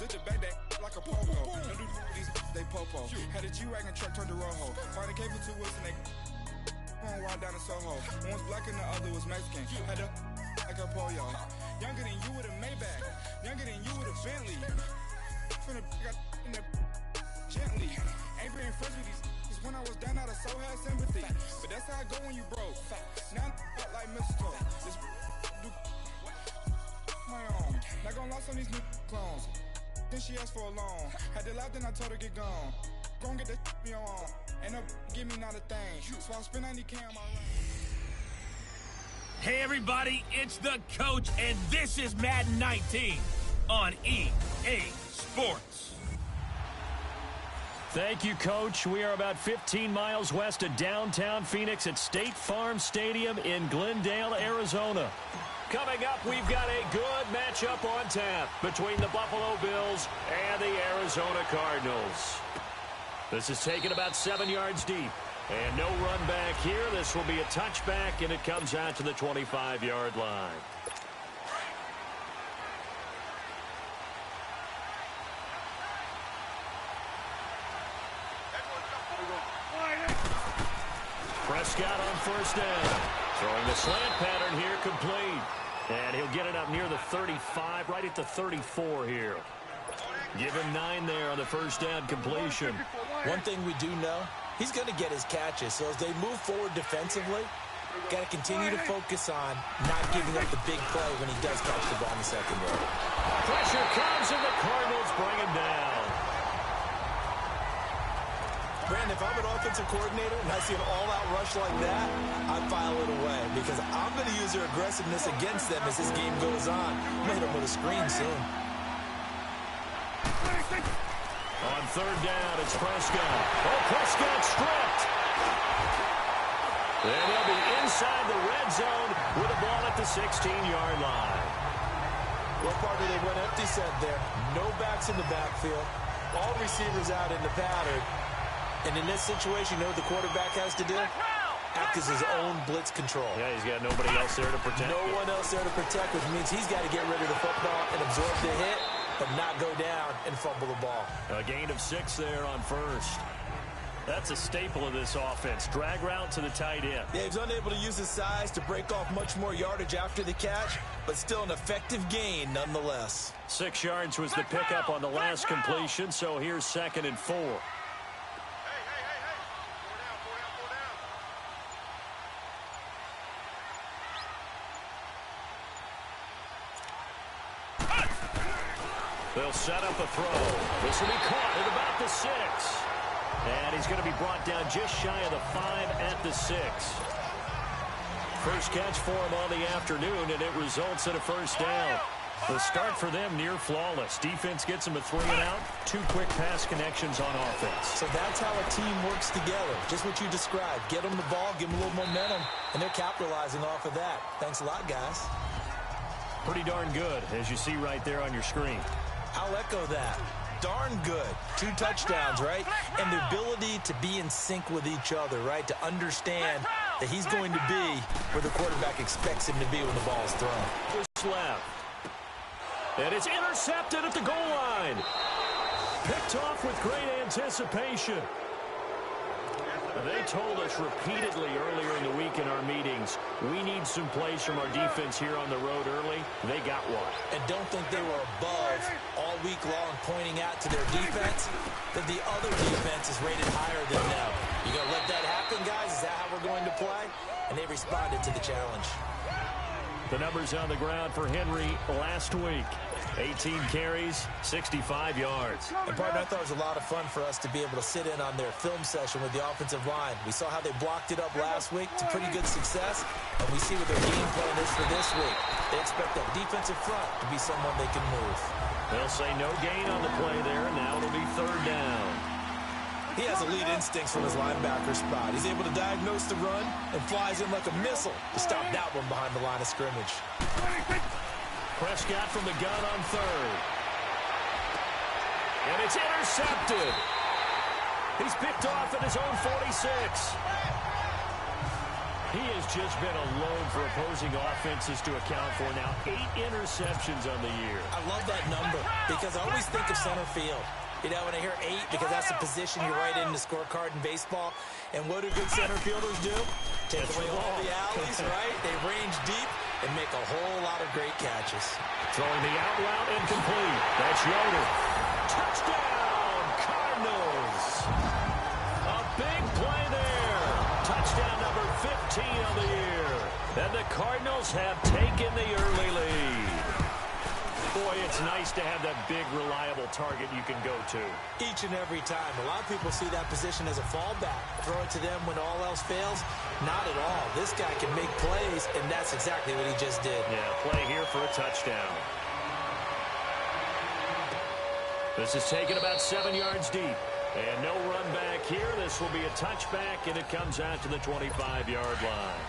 Switch it back that like a popo. Don't do these, they popo. Had a G-Wagon truck turned to Rojo. Find a cable 2 wheels and they going wild down in Soho. One was black and the other was Mexican. Had a like a pollo. Younger than you with a Maybach. Younger than you with a Bentley. From the got in the gently. Ain't being friends with these. When I was down out, I so had sympathy. But that's how I go when you broke. Now I'm like mistletoe. This do my own. Not gonna lie on these new clones. Then she asked for a loan. Had to laugh, then I told her get gone. Gon' get that me on. Ain't no give me not a thing. So I spend 90K on my ring. Hey everybody, it's the coach, and this is Madden 19 on EA Sports. Thank you, Coach. We are about 15 miles west of downtown Phoenix at State Farm Stadium in Glendale, Arizona. Coming up, we've got a good matchup on tap between the Buffalo Bills and the Arizona Cardinals. This is taken about 7 yards deep. And no run back here. This will be a touchback, and it comes out to the 25-yard line. Prescott on first down. Throwing the slant pattern here complete. And he'll get it up near the 35, right at the 34 here. Give him 9 there on the first down completion. One thing we do know, he's going to get his catches. So as they move forward defensively, got to continue to focus on not giving up the big play when he does catch the ball in the secondary. Pressure comes, and the Cardinals bring him down. Brandon, if I'm an offensive coordinator and I see an all-out rush like that, I file it away because I'm going to use their aggressiveness against them as this game goes on. I'm going to hit them with a screen soon. On third down, it's Prescott. Oh, Prescott stripped. And he'll be inside the red zone with a ball at the 16-yard line. Well, partner, they went empty set there. No backs in the backfield. All receivers out in the pattern. And in this situation, you know what the quarterback has to do? Act as his own blitz control. Yeah, he's got nobody else there to protect. No one else there to protect, which means he's got to get rid of the football and absorb the hit, but not go down and fumble the ball. A gain of 6 there on first. That's a staple of this offense. Drag route to the tight end. Yeah, he's unable to use his size to break off much more yardage after the catch, but still an effective gain nonetheless. 6 yards was the pickup on the last completion, so here's 2nd and 4. They'll set up a throw. This will be caught at about the 6. And he's going to be brought down just shy of the 5 at the 6. First catch for him on the afternoon, and it results in a first down. The start for them near flawless. Defense gets them a 3 and out. 2 quick pass connections on offense. So that's how a team works together. Just what you described. Get them the ball, give them a little momentum, and they're capitalizing off of that. Thanks a lot, guys. Pretty darn good, as you see right there on your screen. I'll echo that. Darn good. 2 touchdowns, right? And the ability to be in sync with each other, right? To understand that he's going to be where the quarterback expects him to be when the ball is thrown. Just left. And it's intercepted at the goal line. Picked off with great anticipation. They told us repeatedly earlier in the week in our meetings, we need some plays from our defense here on the road early. They got one. And don't think they were above all week long pointing out to their defense that the other defense is rated higher than them. You going to let that happen, guys? Is that how we're going to play? And they responded to the challenge. The numbers on the ground for Henry last week. 18 carries, 65 yards. And, partner, I thought it was a lot of fun for us to be able to sit in on their film session with the offensive line. We saw how they blocked it up last week to pretty good success, and we see what their game plan is for this week. They expect that defensive front to be someone they can move. They'll say no gain on the play there. Now it'll be 3rd down. He has elite instincts from his linebacker spot. He's able to diagnose the run and flies in like a missile to stop that one behind the line of scrimmage. Prescott from the gun on 3rd. And it's intercepted. He's picked off at his own 46. He has just been a load for opposing offenses to account for now. 8 interceptions on the year. I love that number. because I always think of center field. You know, when I hear 8, because that's the position you write in the scorecard in baseball. And what do good center fielders do? Take away all the alleys, right? They range deep and make a whole lot of great catches. Throwing the out route incomplete. That's Yoder. Touchdown, Cardinals. A big play there. Touchdown number 15 of the year. And the Cardinals have taken the early lead. Boy, it's nice to have that big, reliable target you can go to. Each and every time. A lot of people see that position as a fallback. Throw it to them when all else fails. Not at all. This guy can make plays, and that's exactly what he just did. Yeah, play here for a touchdown. This is taken about 7 yards deep. And no run back here. This will be a touchback, and it comes out to the 25-yard line.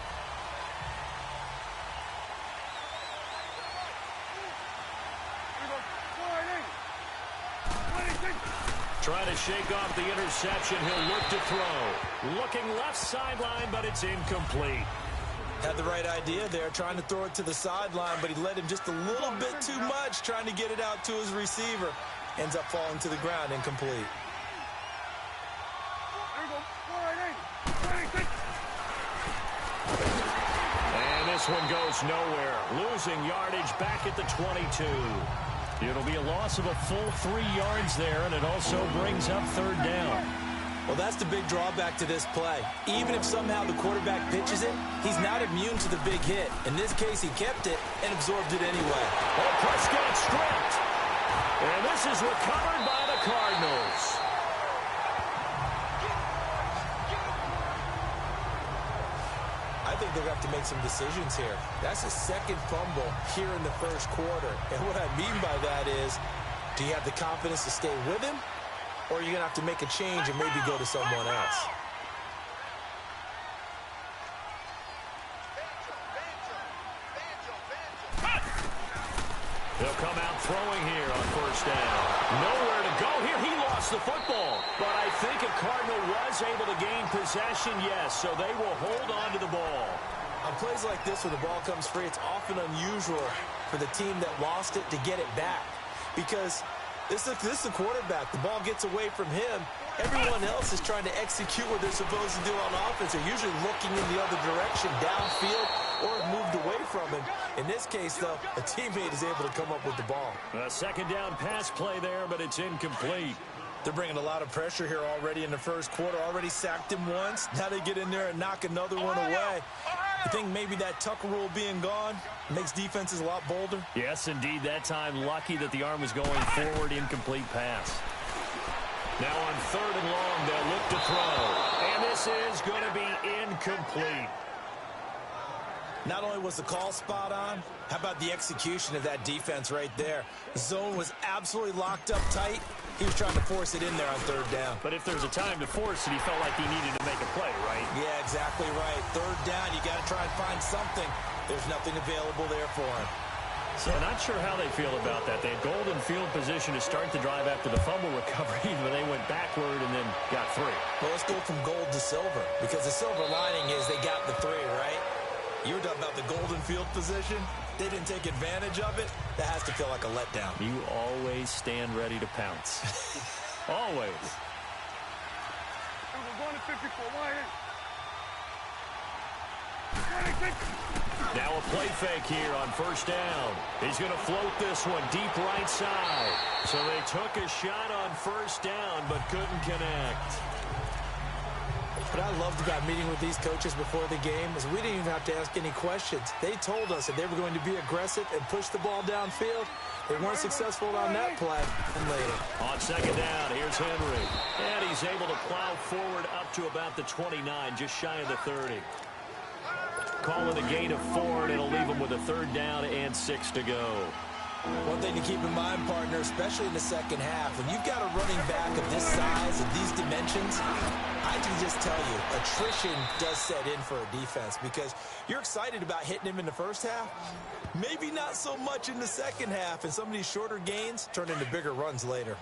Trying to shake off the interception. He'll look to throw. Looking left sideline, but it's incomplete. Had the right idea there, trying to throw it to the sideline, but he led him just a little bit too much, trying to get it out to his receiver. Ends up falling to the ground, incomplete. And this one goes nowhere. Losing yardage back at the 22. It'll be a loss of a full 3 yards there, and it also brings up third down. Well, that's the big drawback to this play. Even if somehow the quarterback pitches it, he's not immune to the big hit. In this case, he kept it and absorbed it anyway. Oh, Prescott stripped. And this is recovered by the Cardinals. I think they're going to have to make some decisions here. That's a second fumble here in the first quarter. And what I mean by that is, do you have the confidence to stay with him? Or are you going to have to make a change and maybe go to someone else? He'll come out throwing here on first down. Nowhere to go here. He lost the football. But I think a Cardinal was able to gain possession, yes, so they will hold on to the ball. On plays like this where the ball comes free, it's often unusual for the team that lost it to get it back. Because this is the quarterback. The ball gets away from him. Everyone else is trying to execute what they're supposed to do on offense. They're usually looking in the other direction, downfield, or moved away from him. In this case, though, a teammate is able to come up with the ball. A second down pass play there, but it's incomplete. They're bringing a lot of pressure here already in the first quarter. Already sacked him once. Now they get in there and knock another one away. You think maybe that Tucker rule being gone makes defenses a lot bolder? Yes, indeed. That time, lucky that the arm was going forward. Incomplete pass. Now on third and long, they'll look to throw. And this is going to be incomplete. Not only was the call spot on, how about the execution of that defense right there? The zone was absolutely locked up tight. He was trying to force it in there on third down. But if there's a time to force it, he felt like he needed to make a play, right? Yeah, exactly right. Third down, you got to try and find something. There's nothing available there for him. So not sure how they feel about that. They had golden field position to start the drive after the fumble recovery, but they went backward and then got 3. Well, let's go from gold to silver, because the silver lining is they got the 3, right? You were talking about the golden field position. They didn't take advantage of it. That has to feel like a letdown. You always stand ready to pounce. Always. Now a play fake here on first down. He's going to float this one deep right side. So they took a shot on first down but couldn't connect. What I loved about meeting with these coaches before the game is we didn't even have to ask any questions. They told us that they were going to be aggressive and push the ball downfield. They weren't successful on that play and later. On second down, here's Henry. And he's able to plow forward up to about the 29, just shy of the 30. Call it a gain of 4, and it'll leave him with a third down and 6 to go. One thing to keep in mind, partner, especially in the second half, when you've got a running back of this size and these dimensions, I can just tell you, attrition does set in for a defense because you're excited about hitting him in the first half. Maybe not so much in the second half, and some of these shorter gains turn into bigger runs later.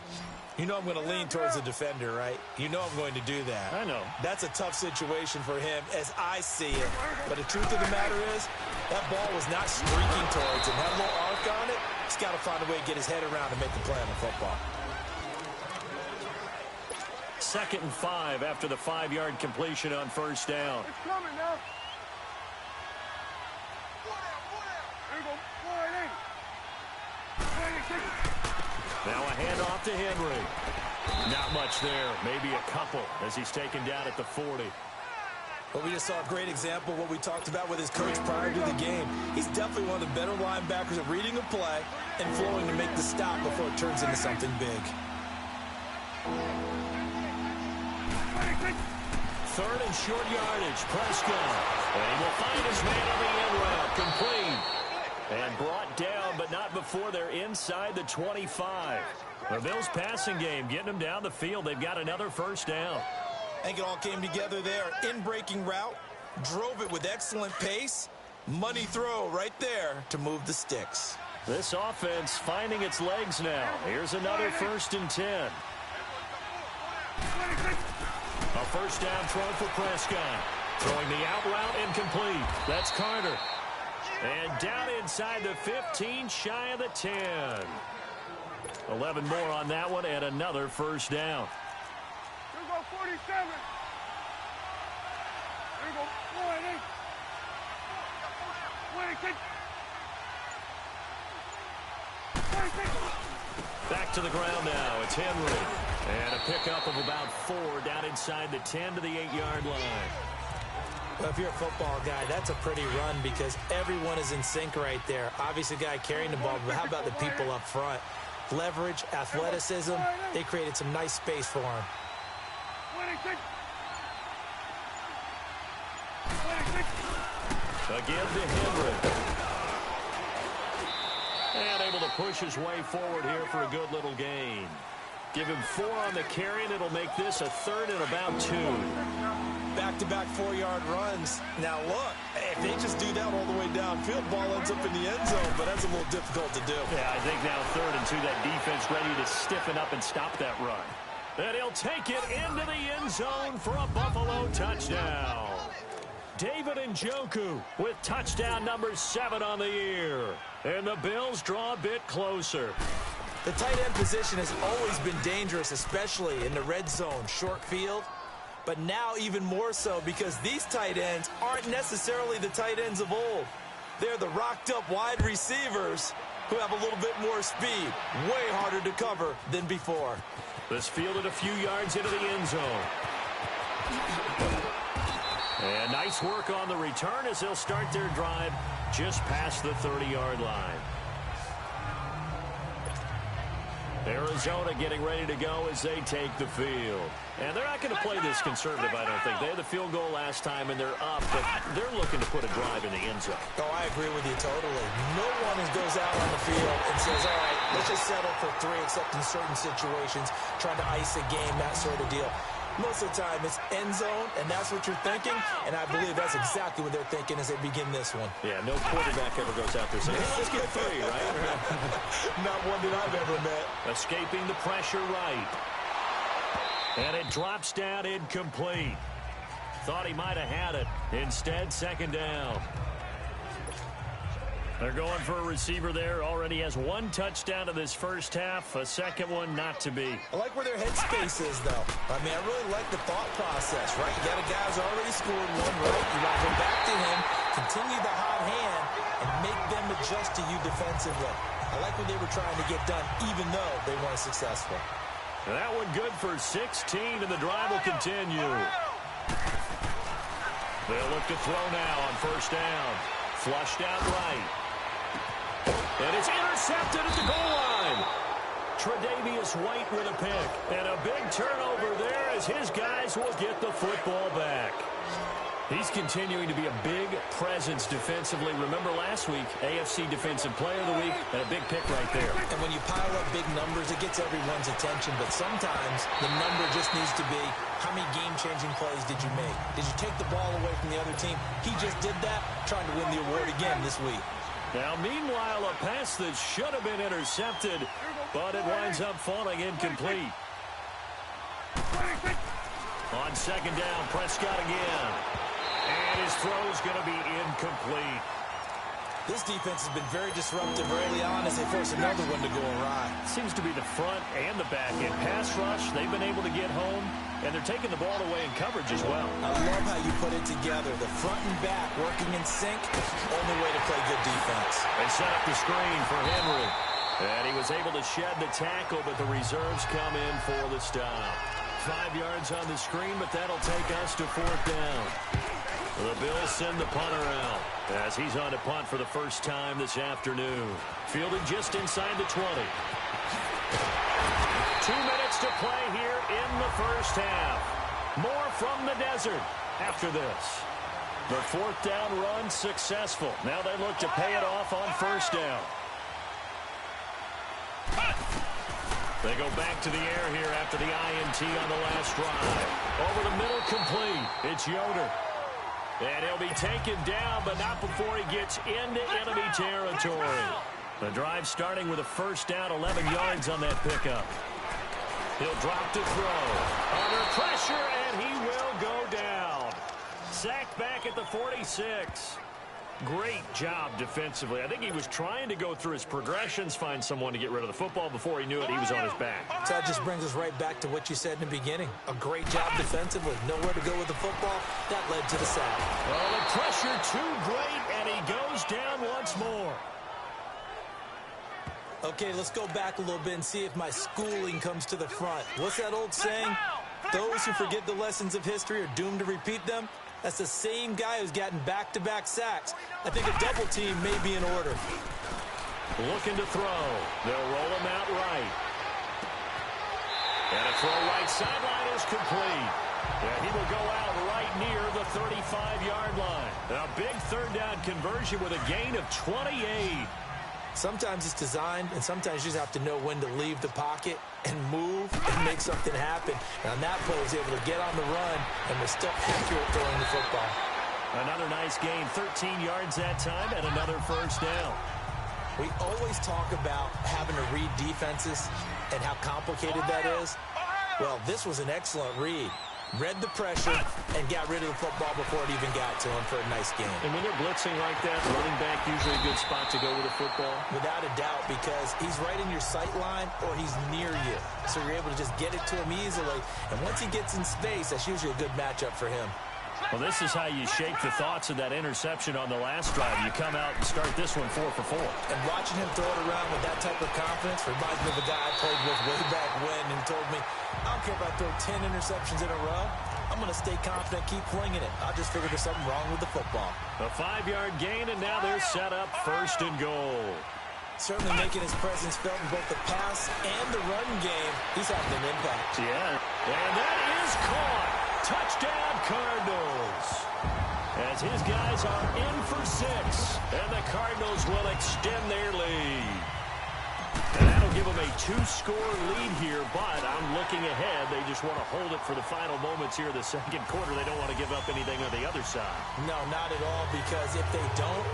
You know I'm going to lean towards the defender, right? You know I'm going to do that. I know. That's a tough situation for him as I see it. But the truth of the matter is, that ball was not streaking towards him. Had a little arc on it. He's got to find a way to get his head around and make the play on the football. 2nd and 5 after the 5-yard completion on first down. It's coming now. There you go. Now a handoff to Henry. Not much there. Maybe a couple as he's taken down at the 40. But we just saw a great example of what we talked about with his coach prior to the game. He's definitely one of the better linebackers at reading a play and flowing to make the stop before it turns into something big. 3rd and short yardage. Prescott. And he will find his man on the end route. Complete. And brought down, but not before they're inside the 25. The Bills' passing game getting them down the field. They've got another first down. I think it all came together there. In-breaking route. Drove it with excellent pace. Money throw right there to move the sticks. This offense finding its legs now. Here's another 1st and 10. A first down throw for Prescott. Throwing the out route incomplete. That's Carter. And down inside the 15, shy of the 10. 11 more on that one and another first down. Here we go, 47. Here we go, 26. Back to the ground now. It's Henry. And a pickup of about 4 down inside the 10 to the 8-yard line. Well, if you're a football guy, that's a pretty run because everyone is in sync right there. Obviously, the guy carrying the ball, but how about the people up front? Leverage, athleticism, they created some nice space for him. 26. Again to Henry. And able to push his way forward here for a good little gain. Give him 4 on the carry, and it'll make this a 3rd and about 2. Back-to-back 4-yard runs. Now, look, if they just do that all the way downfield, ball ends up in the end zone, but that's a little difficult to do. Yeah, I think now 3rd and 2, that defense ready to stiffen up and stop that run. And he'll take it into the end zone for a Buffalo touchdown. David Njoku with touchdown number 7 on the year. And the Bills draw a bit closer. The tight end position has always been dangerous, especially in the red zone, short field. But now even more so because these tight ends aren't necessarily the tight ends of old. They're the rocked-up wide receivers who have a little bit more speed. Way harder to cover than before. This fielded a few yards into the end zone. And nice work on the return as they'll start their drive just past the 30-yard line. Arizona getting ready to go as they take the field. And they're not going to play this conservative, I don't think. They had the field goal last time, and they're up, but they're looking to put a drive in the end zone. Oh, I agree with you totally. No one goes out on the field and says, all right, let's just settle for 3, except in certain situations, trying to ice a game, that sort of deal. Most of the time, it's end zone, and that's what you're thinking, and I believe that's exactly what they're thinking as they begin this one. Yeah, no quarterback ever goes out there saying, hey, let's get 3, right? Not one that I've ever met. Escaping the pressure right. And it drops down incomplete. Thought he might have had it. Instead, 2nd down. They're going for a receiver there. Already has 1 touchdown in this first half. A second one not to be. I like where their headspace is, though. I mean, I really like the thought process, right? You got a guy who's already scored 1, right? You got to go back to him, continue the hot hand, and make them adjust to you defensively. I like what they were trying to get done, even though they weren't successful. And that one good for 16, and the drive will continue. They'll look to throw now on first down. Flushed out right. And it's intercepted at the goal line. Tre'Davious White with a pick. And a big turnover there as his guys will get the football back. He's continuing to be a big presence defensively. Remember last week, AFC Defensive Player of the Week, and a big pick right there. And when you pile up big numbers, it gets everyone's attention. But sometimes the number just needs to be, how many game-changing plays did you make? Did you take the ball away from the other team? He just did that, trying to win the award again this week. Now, meanwhile, a pass that should have been intercepted, but it winds up falling incomplete. On 2nd down, Prescott again. And his throw's going to be incomplete. This defense has been very disruptive early on as they force another one to go awry. Seems to be the front and the back end. Pass rush, they've been able to get home, and they're taking the ball away in coverage as well. I love how you put it together. The front and back working in sync. Only way to play good defense. They set up the screen for Henry. And he was able to shed the tackle, but the reserves come in for the stop. 5 yards on the screen, but that'll take us to 4th down. The Bills send the punter out as he's on to punt for the first time this afternoon. Fielded just inside the 20. 2 minutes to play here in the first half. More from the desert after this. The 4th down run successful. Now they look to pay it off on 1st down. They go back to the air here after the INT on the last drive. Over the middle, complete. It's Yoder. And he'll be taken down, but not before he gets into enemy territory. The drive starting with a 1st down, 11 yards on that pickup. He'll drop to throw. Under pressure, and he will go down. Sacked back at the 46. Great job defensively. I think he was trying to go through his progressions, find someone to get rid of the football. Before he knew it, he was on his back. So that just brings us right back to what you said in the beginning. A great job defensively. Nowhere to go with the football. That led to the sack. Well, the pressure too great, and he goes down once more. Okay, let's go back a little bit and see if my schooling comes to the front. What's that old saying? Those who forget the lessons of history are doomed to repeat them. That's the same guy who's gotten back-to-back sacks. I think a double team may be in order. Looking to throw. They'll roll him out right. And a throw right sideline is complete. And he will go out right near the 35-yard line. A big 3rd down conversion with a gain of 28. Sometimes it's designed, and sometimes you just have to know when to leave the pocket and move and make something happen. And on that play, he was able to get on the run and was still accurate throwing the football. Another nice gain, 13 yards that time, and another 1st down. We always talk about having to read defenses and how complicated that is. Well, this was an excellent read. Read the pressure and got rid of the football before it even got to him for a nice game. And when they're blitzing like that, running back usually a good spot to go with the football? Without a doubt, because he's right in your sight line or he's near you. So you're able to just get it to him easily. And once he gets in space, that's usually a good matchup for him. Well, this is how you shake the thoughts of that interception on the last drive. You come out and start this one 4 for 4. And watching him throw it around with that type of confidence reminds me of a guy I played with way back when and told me, I don't care if I throw 10 interceptions in a row. I'm going to stay confident, keep flinging it. I just figured there's something wrong with the football. A 5-yard gain, and now they're set up 1st and goal. Certainly making his presence felt in both the pass and the run game. He's having an impact. Yeah, and that is caught. Touchdown, Cardinals. As his guys are in for 6, and the Cardinals will extend their lead. And that'll give them a 2-score lead here, but I'm looking ahead. They just want to hold it for the final moments here in the 2nd quarter. They don't want to give up anything on the other side. No, not at all, because if they don't,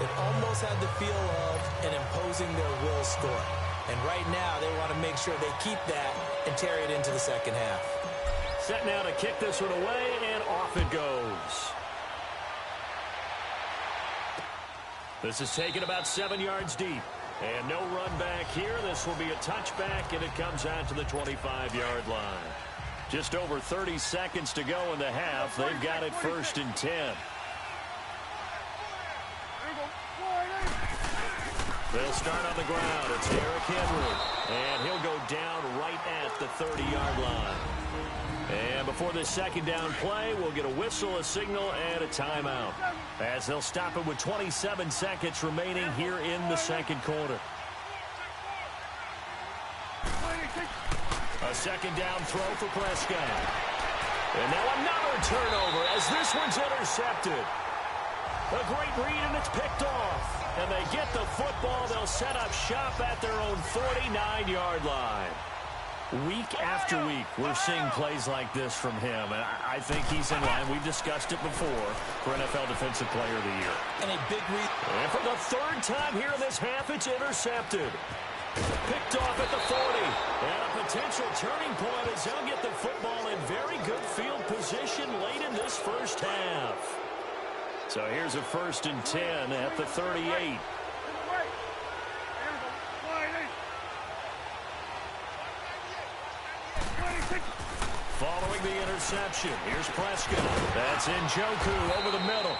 it almost had the feel of an imposing their will score. And right now, they want to make sure they keep that and carry it into the 2nd half. Set now to kick this one away, and off it goes. This is taken about 7 yards deep. And no run back here. This will be a touchback, and it comes out to the 25-yard line. Just over 30 seconds to go in the half. They've got it 1st and 10. They'll start on the ground. It's Derrick Henry. And he'll go down right at the 30-yard line. And before this 2nd down play, we'll get a whistle, a signal, and a timeout. As they'll stop it with 27 seconds remaining here in the 2nd quarter. A 2nd down throw for Prescott. And now another turnover as this one's intercepted. A great read, and it's picked off. And they get the football. They'll set up shop at their own 49-yard line. Week after week, we're seeing plays like this from him, and I think he's in line. We've discussed it before for NFL Defensive Player of the Year. And a big read. And for the 3rd time here in this half, it's intercepted. Picked off at the 40. And a potential turning point as they'll get the football in very good field position late in this 1st half. So here's a 1st and 10 at the 38. Following the interception, here's Prescott. That's Njoku over the middle.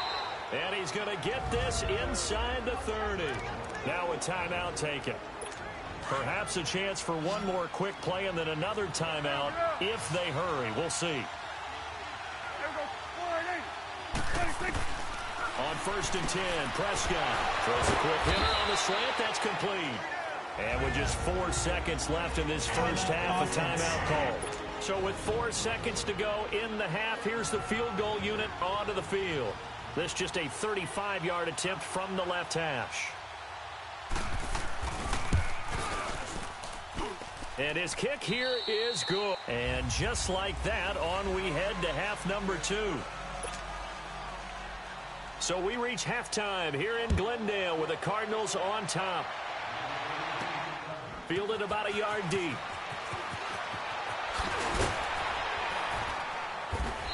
And he's going to get this inside the 30. Now a timeout taken. Perhaps a chance for one more quick play and then another timeout if they hurry. We'll see. On 1st and 10, Prescott throws a quick hitter on the slant. That's complete. And with just 4 seconds left in this first half, a timeout call. So with 4 seconds to go in the half, here's the field goal unit onto the field. This just a 35-yard attempt from the left hash. And his kick here is good. And just like that, on we head to half number 2. So we reach halftime here in Glendale with the Cardinals on top. Fielded about a yard deep.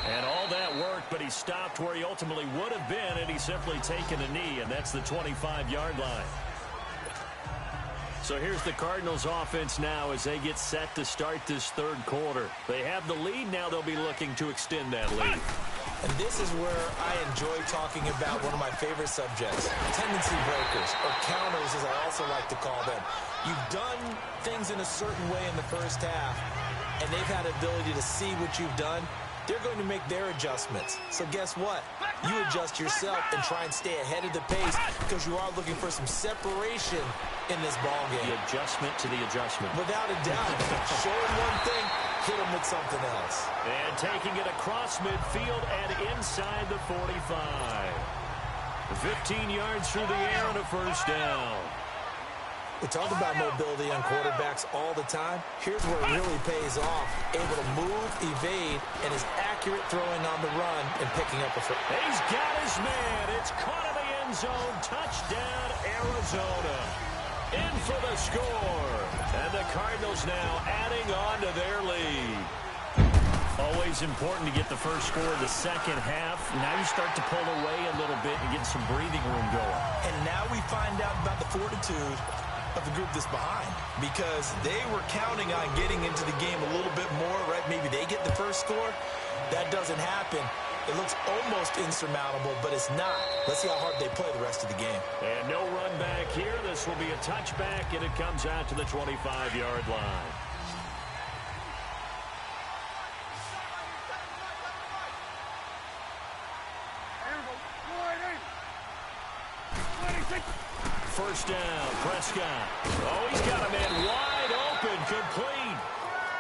And all that worked, but he stopped where he ultimately would have been, and he's simply taken a knee, and that's the 25-yard line. So here's the Cardinals offense now as they get set to start this third quarter. They have the lead. Now they'll be looking to extend that lead. And this is where I enjoy talking about one of my favorite subjects, tendency breakers, or counters as I also like to call them. You've done things in a certain way in the first half, and they've had the ability to see what you've done. They're going to make their adjustments. So guess what? You adjust yourself and try and stay ahead of the pace because you are looking for some separation in this ball game. The adjustment to the adjustment. Without a doubt. Show them one thing, hit them with something else. And taking it across midfield and inside the 45. 15 yards through the air and a first down. We talk about mobility on quarterbacks all the time. Here's where it really pays off. Able to move, evade, and is accurate throwing on the run and picking up a first. He's got his man. It's caught in the end zone. Touchdown, Arizona. In for the score. And the Cardinals now adding on to their lead. Always important to get the first score of the second half. Now you start to pull away a little bit and get some breathing room going. And now we find out about the fortitude of the group that's behind, because they were counting on getting into the game a little bit more, right? Maybe they get the first score. That doesn't happen. It looks almost insurmountable, but it's not. Let's see how hard they play the rest of the game. And no run back here. This will be a touchback, and it comes out to the 25-yard line. First down, Prescott. Oh, he's got a man wide open, complete.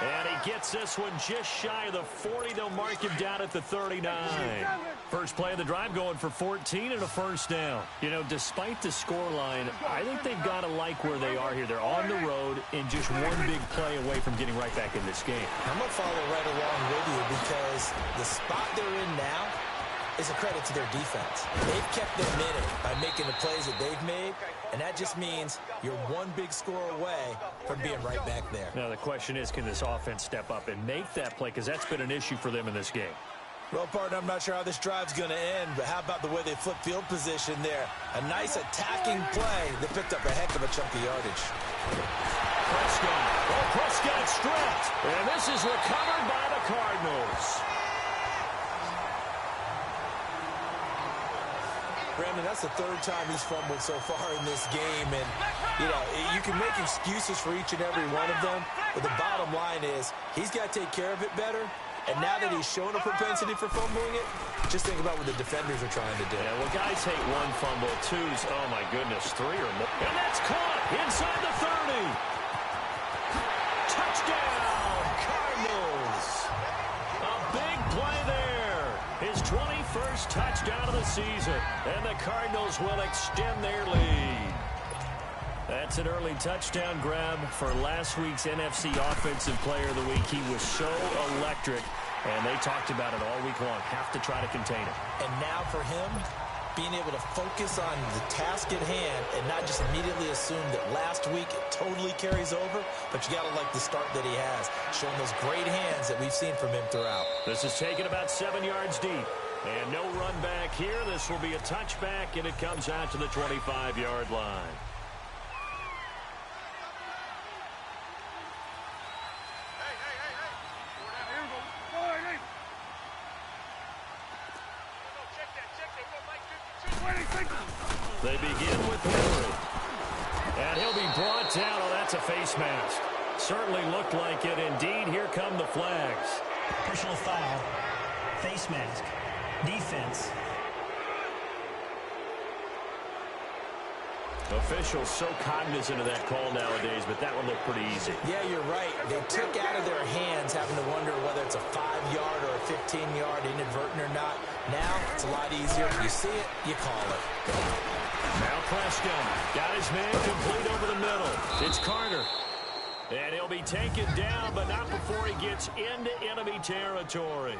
And he gets this one just shy of the 40. They'll mark him down at the 39. First play of the drive going for 14 and a first down. You know, despite the scoreline, I think they've got to like where they are here. They're on the road and just one big play away from getting right back in this game. I'm going to follow right along with you because the spot they're in now is a credit to their defense. They've kept them in it by making the plays that they've made, and that just means you're one big score away from being right back there. Now the question is, can this offense step up and make that play, because that's been an issue for them in this game. Well, partner, I'm not sure how this drive's going to end, but how about the way they flip field position there? A nice attacking play that picked up a heck of a chunk of yardage. Prescott. Oh, Prescott stripped. And this is recovered by the Cardinals. Brandon, that's the third time he's fumbled so far in this game. And, you know, you can make excuses for each and every one of them, but the bottom line is he's got to take care of it better. And now that he's shown a propensity for fumbling it, just think about what the defenders are trying to do. Yeah, well, guys hate one fumble, twos, oh, my goodness, three or more. And that's caught inside the 30. Touchdown, Cardinals. A big play there. His 21st touchdown of the season. And the Cardinals will extend their lead. That's an early touchdown grab for last week's NFC Offensive Player of the Week. He was so electric, and they talked about it all week long. Have to try to contain it. And now for him, being able to focus on the task at hand and not just immediately assume that last week it totally carries over, but you got to like the start that he has, showing those great hands that we've seen from him throughout. This is taken about 7 yards deep. And no run back here. This will be a touchback, and it comes out to the 25-yard line. They begin with Henry. And he'll be brought down. Oh, that's a face mask. Certainly looked like it. Indeed, here come the flags. Personal foul. Face mask. Defense. Officials so cognizant of that call nowadays, but that one looked pretty easy. Yeah, you're right. They took out of their hands having to wonder whether it's a 5-yard or a 15-yard inadvertent or not. Now, it's a lot easier. You see it, you call it. Now Prescott got his man complete over the middle. It's Carter. And he'll be taken down, but not before he gets into enemy territory.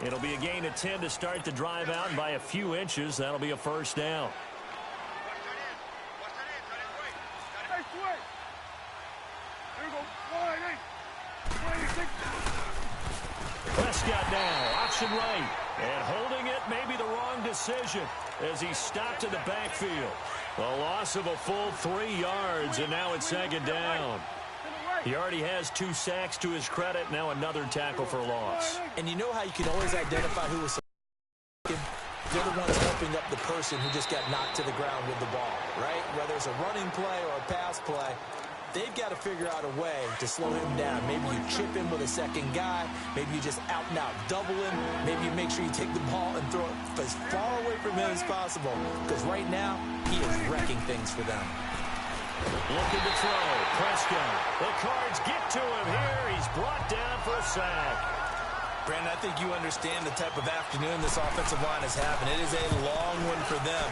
It'll be a gain of 10 to start the drive out, and by a few inches, that'll be a first down. Prescott now, option right, and holding it may be the wrong decision as he stopped in the backfield. A loss of a full 3 yards, and now it's second down. He already has 2 sacks to his credit, now another tackle for loss. And you know how you can always identify who was they're the ones helping up the person who just got knocked to the ground with the ball, right? Whether it's a running play or a pass play, they've got to figure out a way to slow him down. Maybe you chip him with a second guy. Maybe you just out-and-out double him. Maybe you make sure you take the ball and throw it as far away from him as possible. Because right now, he is wrecking things for them. Looking to throw. Prescott. The Cards get to him here. He's brought down for a sack. Brandon, I think you understand the type of afternoon this offensive line is having. It is a long one for them.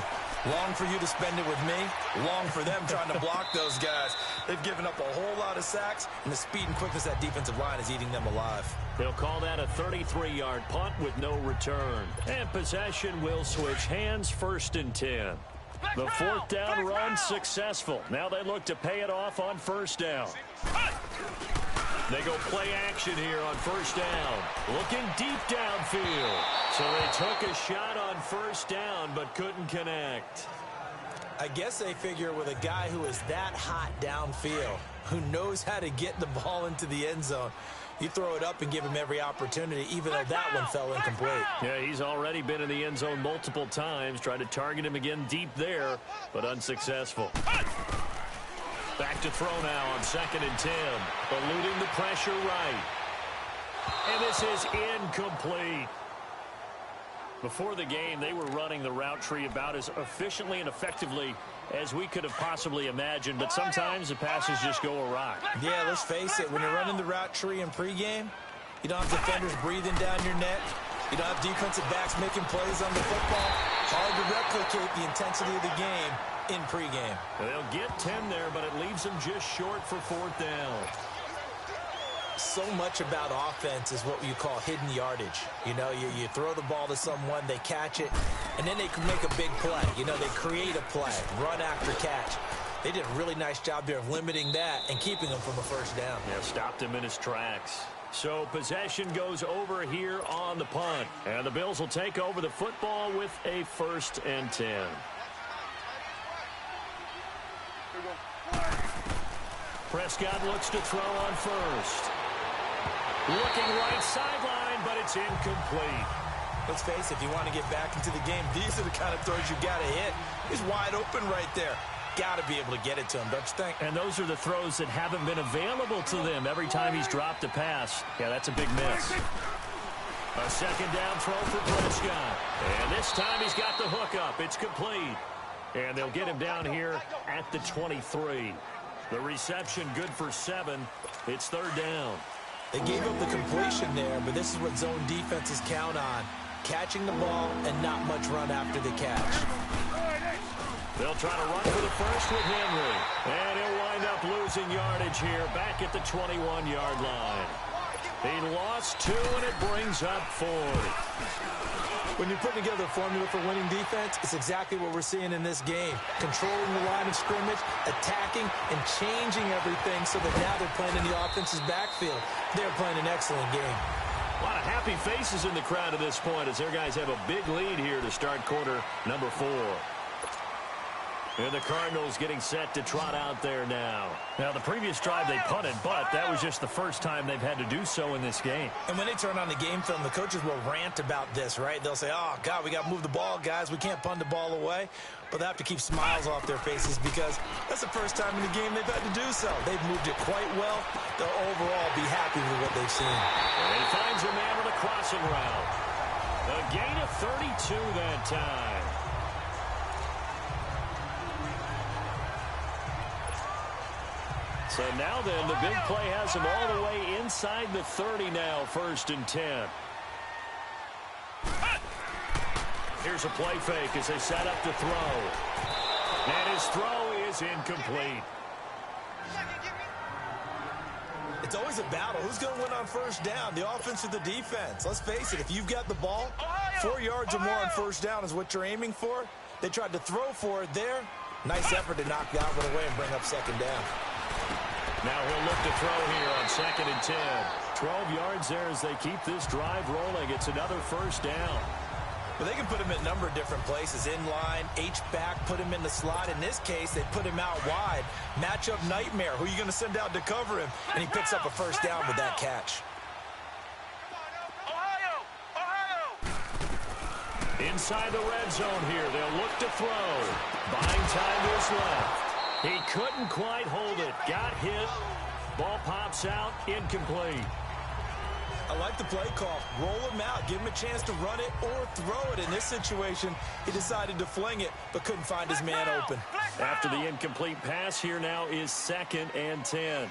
Long for you to spend it with me. Long for them trying to block those guys. They've given up a whole lot of sacks, and the speed and quickness of that defensive line is eating them alive. They'll call that a 33-yard punt with no return. And possession will switch hands, 1st and 10. The 4th down run successful. Now they look to pay it off on 1st down. They go play action here on 1st down. Looking deep downfield. So they took a shot on 1st down but couldn't connect. I guess they figure with a guy who is that hot downfield, who knows how to get the ball into the end zone, you throw it up and give him every opportunity, even though that one fell incomplete. Yeah, he's already been in the end zone multiple times. Tried to target him again deep there, but unsuccessful. Back to throw now on 2nd and 10. Eluding the pressure right. And this is incomplete. Before the game, they were running the route tree about as efficiently and effectively as we could have possibly imagined, but sometimes the passes just go awry. Yeah, let's face it, when you're running the route tree in pregame, you don't have defenders breathing down your neck. You don't have defensive backs making plays on the football. Hard to replicate the intensity of the game in pregame. They'll get 10 there, but it leaves them just short for 4th down. So much about offense is what you call hidden yardage. You know, you throw the ball to someone, they catch it, and then they can make a big play. You know, they create a play, run after catch. They did a really nice job there of limiting that and keeping him from a 1st down. Yeah, stopped him in his tracks. So possession goes over here on the punt. And the Bills will take over the football with a 1st and 10. Prescott looks to throw on 1st. Looking right sideline, but it's incomplete. Let's face it, if you want to get back into the game, these are the kind of throws you got to hit. He's wide open right there. Got to be able to get it to him, don't you think? And those are the throws that haven't been available to them every time he's dropped a pass. Yeah, that's a big miss. A 2nd down throw for Prescott. And this time he's got the hook up. It's complete. And they'll get him down here at the 23. The reception good for 7. It's 3rd down. They gave up the completion there, but this is what zone defenses count on. Catching the ball and not much run after the catch. They'll try to run for the 1st with Henry. And he'll wind up losing yardage here back at the 21-yard line. He lost 2, and it brings up 4th. When you're putting together a formula for winning defense, it's exactly what we're seeing in this game. Controlling the line of scrimmage, attacking, and changing everything so that now they're playing in the offense's backfield. They're playing an excellent game. A lot of happy faces in the crowd at this point as their guys have a big lead here to start quarter number 4. And the Cardinals getting set to trot out there now. Now, the previous drive they punted, but that was just the first time they've had to do so in this game. And when they turn on the game film, the coaches will rant about this, right? They'll say, oh, God, we got to move the ball, guys. We can't punt the ball away. But they have to keep smiles off their faces because that's the first time in the game they've had to do so. They've moved it quite well. They'll overall be happy with what they've seen. And he finds a man with a crossing route. A gain of 32 that time. So now then, the big play has him all the way inside the 30 now, 1st and 10. Here's a play fake as they set up to throw. And his throw is incomplete. It's always a battle. Who's going to win on 1st down, the offense or the defense? Let's face it, if you've got the ball, 4 yards or more on 1st down is what you're aiming for. They tried to throw for it there. Nice effort to knock that one away and bring up 2nd down. Now he'll look to throw here on 2nd and 10. 12 yards there as they keep this drive rolling. It's another 1st down. Well, they can put him in a number of different places. In line, H-back, put him in the slot. In this case, they put him out wide. Matchup nightmare. Who are you going to send out to cover him? And he picks up a 1st down with that catch. Inside the red zone here. They'll look to throw. Buying time is left. He couldn't quite hold it. Got hit. Ball pops out. Incomplete. I like the play call. Roll him out. Give him a chance to run it or throw it. In this situation, he decided to fling it, but couldn't find his man open. After the incomplete pass, here now is 2nd and 10.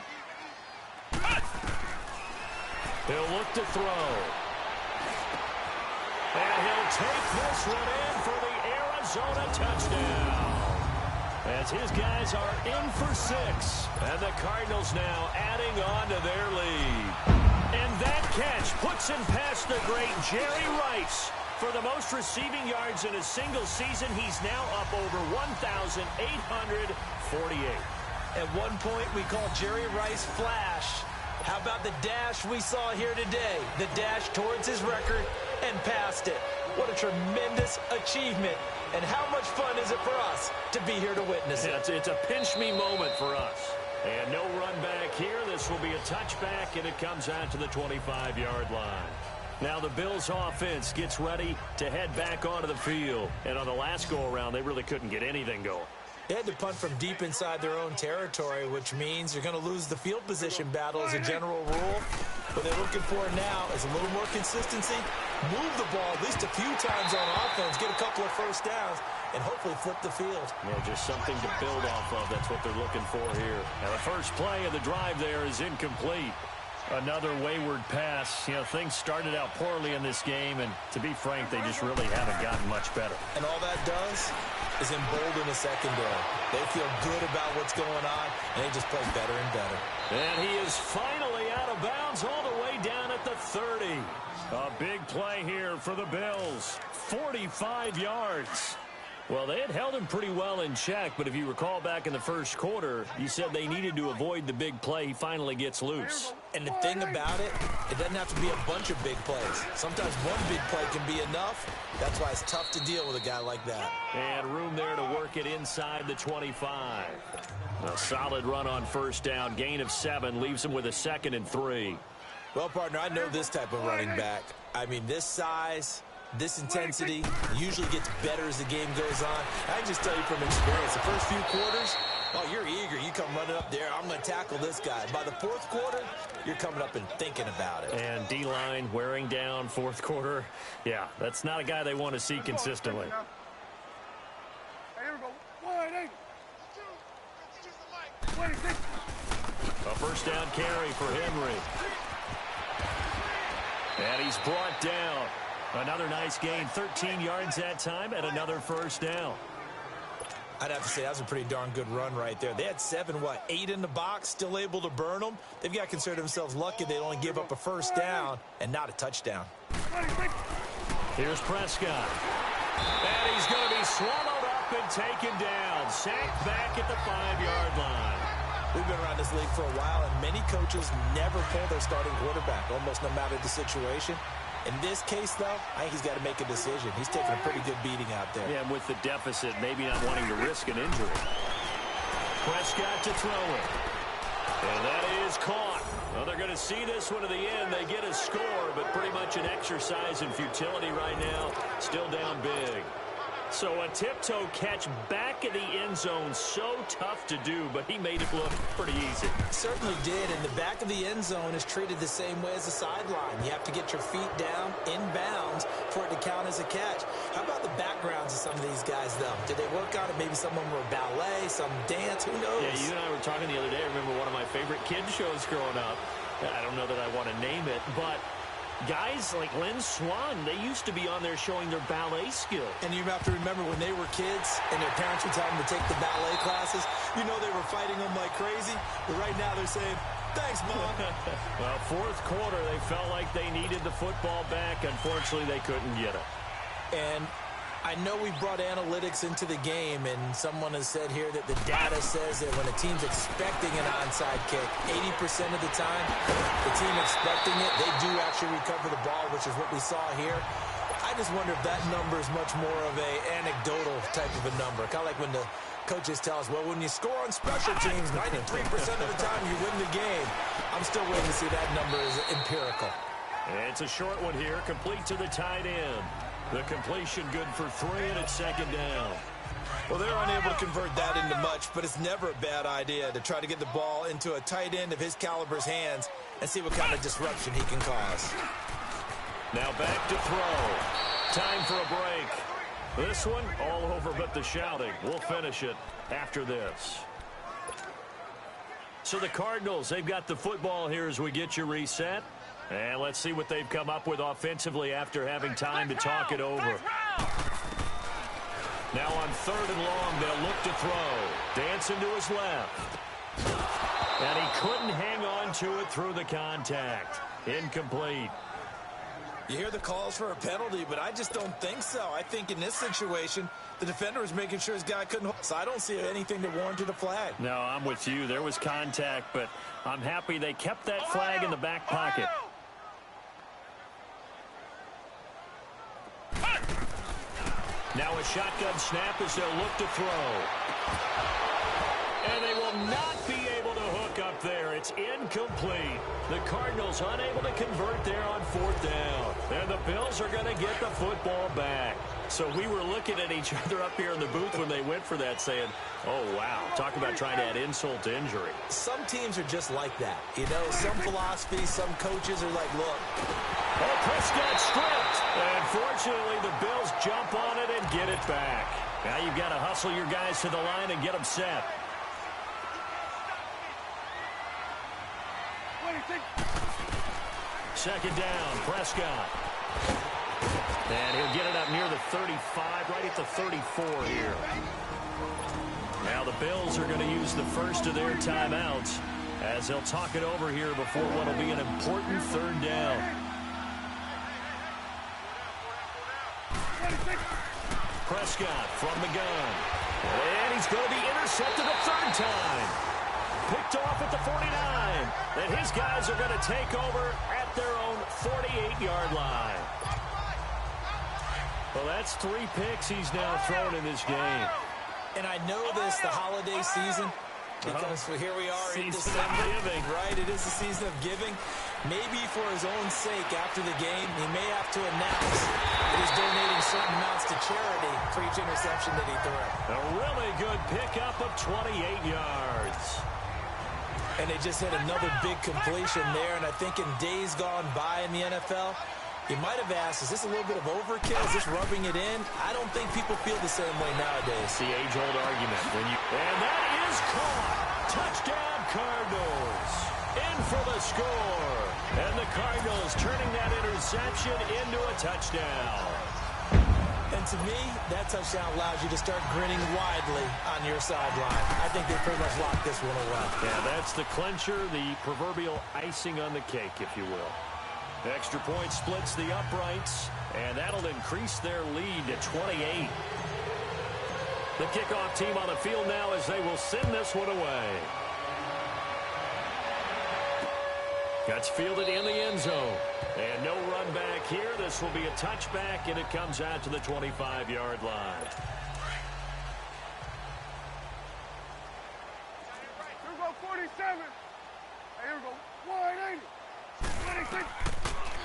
He'll look to throw. And he'll take this one in for the Arizona touchdown. As his guys are in for 6. And the Cardinals now adding on to their lead. And that catch puts him past the great Jerry Rice. For the most receiving yards in a single season, he's now up over 1,848. At one point, we called Jerry Rice Flash. How about the dash we saw here today? The dash towards his record and past it. What a tremendous achievement. And how much fun is it for us to be here to witness it? It's a pinch-me moment for us. And no run back here. This will be a touchback, and it comes out to the 25-yard line. Now the Bills' offense gets ready to head back onto the field. And on the last go-around, they really couldn't get anything going. They had to punt from deep inside their own territory, which means you're going to lose the field position battle as a general rule. What they're looking for now is a little more consistency, move the ball at least a few times on offense, get a couple of 1st downs, and hopefully flip the field. Yeah, just something to build off of. That's what they're looking for here. Now the first play of the drive there is incomplete. Another wayward pass. You know, things started out poorly in this game, and to be frank, they just really haven't gotten much better. And all that does is embolden the secondary. They feel good about what's going on, and they just play better and better. And he is finally out of bounds all the way down at the 30. A big play here for the Bills. 45 yards. Well, they had held him pretty well in check, but if you recall back in the first quarter, you said they needed to avoid the big play. He finally gets loose. And the thing about it, it doesn't have to be a bunch of big plays. Sometimes one big play can be enough. That's why it's tough to deal with a guy like that. And room there to work it inside the 25. A solid run on 1st down. Gain of 7 leaves him with a 2nd and 3. Well, partner, I know this type of running back. I mean, this size, this intensity usually gets better as the game goes on. I can just tell you from experience, the first few quarters, oh, you're eager. You come running up there. I'm going to tackle this guy. By the 4th quarter, you're coming up and thinking about it. And D-line wearing down 4th quarter. Yeah, that's not a guy they want to see consistently. A 1st down carry for Henry. And he's brought down. Another nice gain, 13 yards that time, and another 1st down. I'd have to say that was a pretty darn good run right there. They had 8 in the box, still able to burn them. They've got to consider themselves lucky they only give up a 1st down and not a touchdown. Here's Prescott. And he's going to be swallowed up and taken down. Sacked back at the 5-yard line. We've been around this league for a while, and many coaches never pull their starting quarterback, almost no matter the situation. In this case, though, I think he's got to make a decision. He's taking a pretty good beating out there. Yeah, and with the deficit, maybe not wanting to risk an injury. Prescott to throw it. And that is caught. Well, they're going to see this one to the end. They get a score, but pretty much an exercise in futility right now. Still down big. So a tiptoe catch back in the end zone, so tough to do, but he made it look pretty easy. Certainly did, and the back of the end zone is treated the same way as the sideline. You have to get your feet down, in bounds, for it to count as a catch. How about the backgrounds of some of these guys, though? Did they work on it? Maybe some of them were ballet, some dance, who knows? Yeah, you and I were talking the other day. I remember one of my favorite kids shows growing up. I don't know that I want to name it, but guys like Lynn Swan, they used to be on there showing their ballet skills. And you have to remember when they were kids and their parents would tell them to take the ballet classes, you know they were fighting them like crazy. But right now they're saying, thanks, Mom. Well, fourth quarter, they felt like they needed the football back. Unfortunately, they couldn't get it. And I know we brought analytics into the game, and someone has said here that the data says that when a team's expecting an onside kick, 80% of the time, the team expecting it, they do actually recover the ball, which is what we saw here. I just wonder if that number is much more of a anecdotal type of a number. Kind of like when the coaches tell us, well, when you score on special teams, 93% of the time you win the game. I'm still waiting to see that number is empirical. And it's a short one here, complete to the tight end. The completion good for 3, and it's second down. Well, they're unable to convert that into much, but it's never a bad idea to try to get the ball into a tight end of his caliber's hands and see what kind of disruption he can cause. Now back to throw. Time for a break. This one all over but the shouting. We'll finish it after this. So the Cardinals, they've got the football here as we get you reset. And let's see what they've come up with offensively after having time to talk it over. Now on 3rd and long, they'll look to throw. Dancing to his left. And he couldn't hang on to it through the contact. Incomplete. You hear the calls for a penalty, but I just don't think so. I think in this situation, the defender was making sure his guy couldn't hold. So I don't see anything that warranted a flag. No, I'm with you. There was contact, but I'm happy they kept that flag in the back pocket. Now a shotgun snap as they'll look to throw. And they will not be able to hook up there. It's incomplete. The Cardinals unable to convert there on 4th down. And the Bills are going to get the football back. So we were looking at each other up here in the booth when they went for that saying, oh, wow, talk about trying to add insult to injury. Some teams are just like that. You know, some philosophies, some coaches are like, look. Oh, Prescott stripped. And fortunately, the Bills jump on it and get it back. Now you've got to hustle your guys to the line and get them set. Second down, Prescott. And he'll get it up near the 35, right at the 34 here. Now the Bills are going to use the first of their timeouts as they'll talk it over here before what will be an important 3rd down. Prescott from the gun. And he's going to be intercepted a 3rd time. Picked off at the 49. And his guys are going to take over at their own 48-yard line. Well, that's 3 picks he's now thrown in this game. And I know this, the holiday season, because here we are in December, right? It is the season of giving. Maybe for his own sake, after the game, he may have to announce that he's donating certain amounts to charity for each interception that he threw. A really good pickup of 28 yards. And they just had another big completion there. And I think in days gone by in the NFL, you might have asked, is this a little bit of overkill? Is this rubbing it in? I don't think people feel the same way nowadays. The age-old argument. And that is caught. Touchdown, Cardinals. In for the score. And the Cardinals turning that interception into a touchdown. And to me, that touchdown allows you to start grinning widely on your sideline. I think they pretty much locked this one away. Yeah, that's the clincher, the proverbial icing on the cake, if you will. Extra point splits the uprights, and that'll increase their lead to 28. The kickoff team on the field now as they will send this one away. Gets fielded in the end zone. And no run back here. This will be a touchback, and it comes out to the 25-yard line. Here we go, 47. Hey, here we go, 180. 26.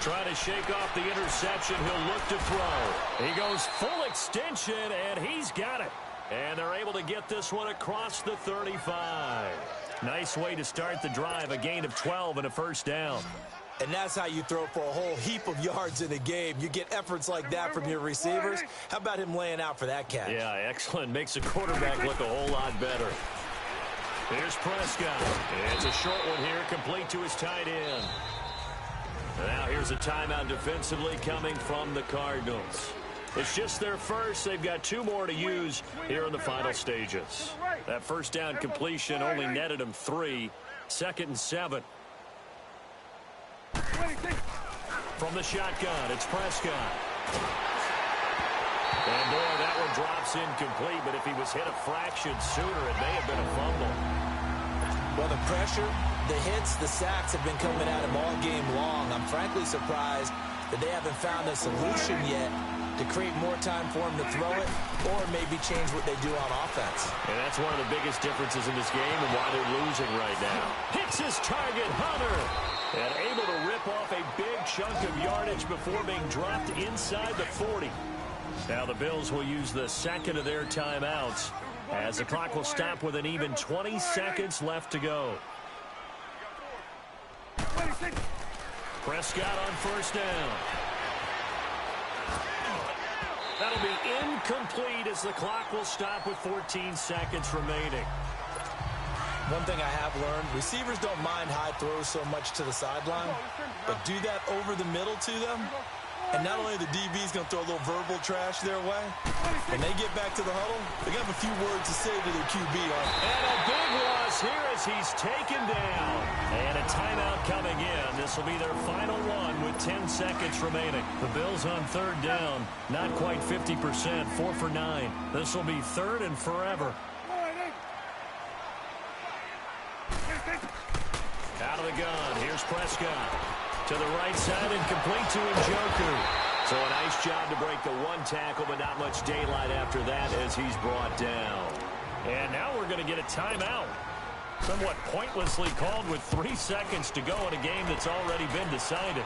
Trying to shake off the interception. He'll look to throw. He goes full extension, and he's got it. And they're able to get this one across the 35. Nice way to start the drive. A gain of 12 and a first down. And that's how you throw for a whole heap of yards in a game. You get efforts like that from your receivers. How about him laying out for that catch? Yeah, excellent. Makes the quarterback look a whole lot better. Here's Prescott. It's a short one here, complete to his tight end. Now here's a timeout defensively coming from the Cardinals. It's just their first. They've got 2 more to use here in the final stages. That first down completion only netted them 3. 2nd and 7. From the shotgun, it's Prescott. And boy, that one drops incomplete, but if he was hit a fraction sooner, it may have been a fumble. Well, the pressure, the hits, the sacks have been coming at him all game long. I'm frankly surprised that they haven't found a solution yet to create more time for him to throw it or maybe change what they do on offense. And that's one of the biggest differences in this game and why they're losing right now. Hits his target, Hunter. And able to rip off a big chunk of yardage before being dropped inside the 40. Now the Bills will use the second of their timeouts as the clock will stop with an even 20 seconds left to go. Prescott on first down. That'll be incomplete as the clock will stop with 14 seconds remaining. One thing I have learned, receivers don't mind high throws so much to the sideline, but do that over the middle to them, and not only the DB's going to throw a little verbal trash their way, when they get back to the huddle, they got a few words to say to their QB. And a big loss here as he's taken down. And a timeout coming in. This will be their final one with 10 seconds remaining. The Bills on third down, not quite 50%, 4 for 9. This will be third and forever. Out of the gun, here's Prescott. To the right side and complete to Njoku. So a nice job to break the one tackle, but not much daylight after that as he's brought down. And now we're going to get a timeout. Somewhat pointlessly called with 3 seconds to go in a game that's already been decided.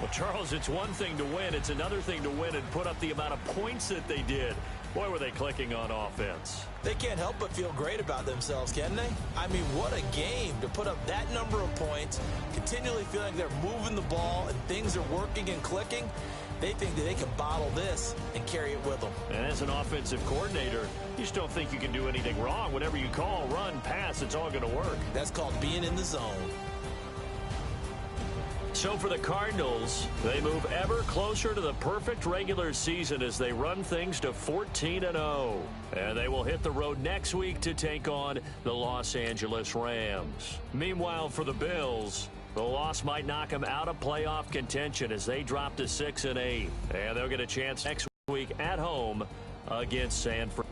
Well, Charles, it's one thing to win. It's another thing to win and put up the amount of points that they did. Boy, were they clicking on offense. They can't help but feel great about themselves, can they? I mean, what a game to put up that number of points, continually feeling like they're moving the ball and things are working and clicking. They think that they can bottle this and carry it with them. And as an offensive coordinator, you just don't think you can do anything wrong. Whatever you call, run, pass, it's all going to work. That's called being in the zone. So for the Cardinals, they move ever closer to the perfect regular season as they run things to 14-0. And they will hit the road next week to take on the Los Angeles Rams. Meanwhile, for the Bills, the loss might knock them out of playoff contention as they drop to 6-8. And they'll get a chance next week at home against San Francisco.